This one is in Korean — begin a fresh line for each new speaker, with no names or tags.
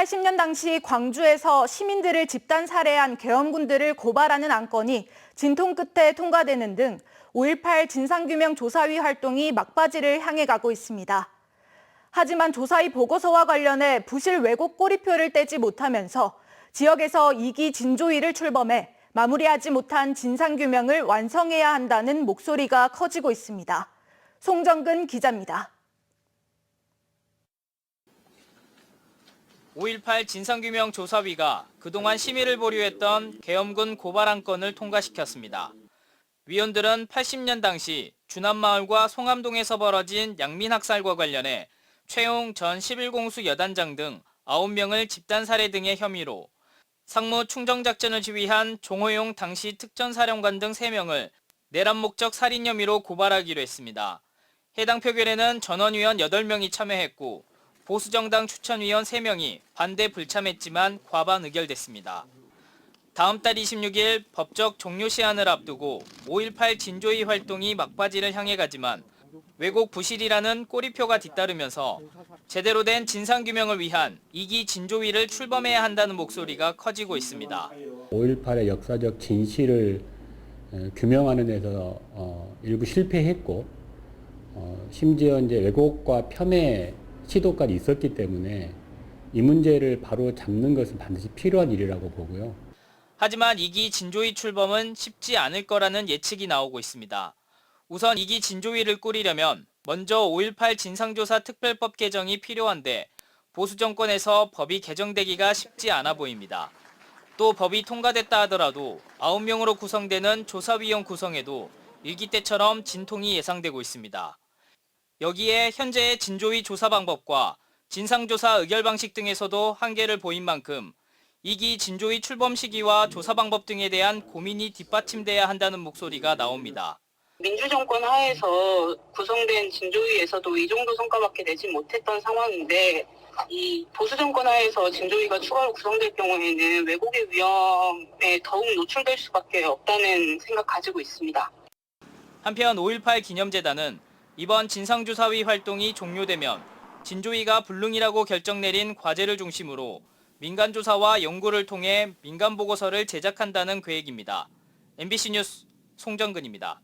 80년 당시 광주에서 시민들을 집단 살해한 계엄군들을 고발하는 안건이 진통 끝에 통과되는 등 5.18 진상규명조사위 활동이 막바지를 향해 가고 있습니다. 하지만 조사위 보고서와 관련해 부실 왜곡 꼬리표를 떼지 못하면서 지역에서 2기 진조위를 출범해 마무리하지 못한 진상규명을 완성해야 한다는 목소리가 커지고 있습니다. 송정근 기자입니다.
5.18 진상규명조사위가 그동안 심의를 보류했던 계엄군 고발 안건을 통과시켰습니다. 위원들은 80년 당시 주남마을과 송암동에서 벌어진 양민학살과 관련해 최용 전 11공수 여단장 등 9명을 집단살해 등의 혐의로 상무 충정작전을 지휘한 종호용 당시 특전사령관 등 3명을 내란 목적 살인 혐의로 고발하기로 했습니다. 해당 표결에는 전원위원 8명이 참여했고 보수정당 추천위원 3명이 반대 불참했지만 과반 의결됐습니다. 다음 달 26일 법적 종료 시한을 앞두고 5.18 진조위 활동이 막바지를 향해 가지만 왜곡 부실이라는 꼬리표가 뒤따르면서 제대로 된 진상규명을 위한 2기 진조위를 출범해야 한다는 목소리가 커지고 있습니다.
5.18의 역사적 진실을 규명하는 데서 일부 실패했고 심지어 이제 왜곡과 폄훼 시도까지 있었기 때문에 이 문제를 바로 잡는 것은 반드시 필요한 일이라고 보고요.
하지만 2기 진조위 출범은 쉽지 않을 거라는 예측이 나오고 있습니다. 우선 2기 진조위를 꾸리려면 먼저 5.18 진상조사 특별법 개정이 필요한데 보수 정권에서 법이 개정되기가 쉽지 않아 보입니다. 또 법이 통과됐다 하더라도 9명으로 구성되는 조사위원 구성에도 1기 때처럼 진통이 예상되고 있습니다. 여기에 현재의 진조위 조사 방법과 진상조사 의결 방식 등에서도 한계를 보인 만큼 2기 진조위 출범 시기와 조사 방법 등에 대한 고민이 뒷받침돼야 한다는 목소리가 나옵니다.
민주정권 하에서 구성된 진조위에서도 이 정도 성과밖에 내지 못했던 상황인데 이 보수정권 하에서 진조위가 추가로 구성될 경우에는 왜곡의 위험에 더욱 노출될 수밖에 없다는 생각 가지고 있습니다.
한편 5.18 기념재단은 이번 진상조사위 활동이 종료되면 진조위가 불능이라고 결정 내린 과제를 중심으로 민간조사와 연구를 통해 민간보고서를 제작한다는 계획입니다. MBC 뉴스 송정근입니다.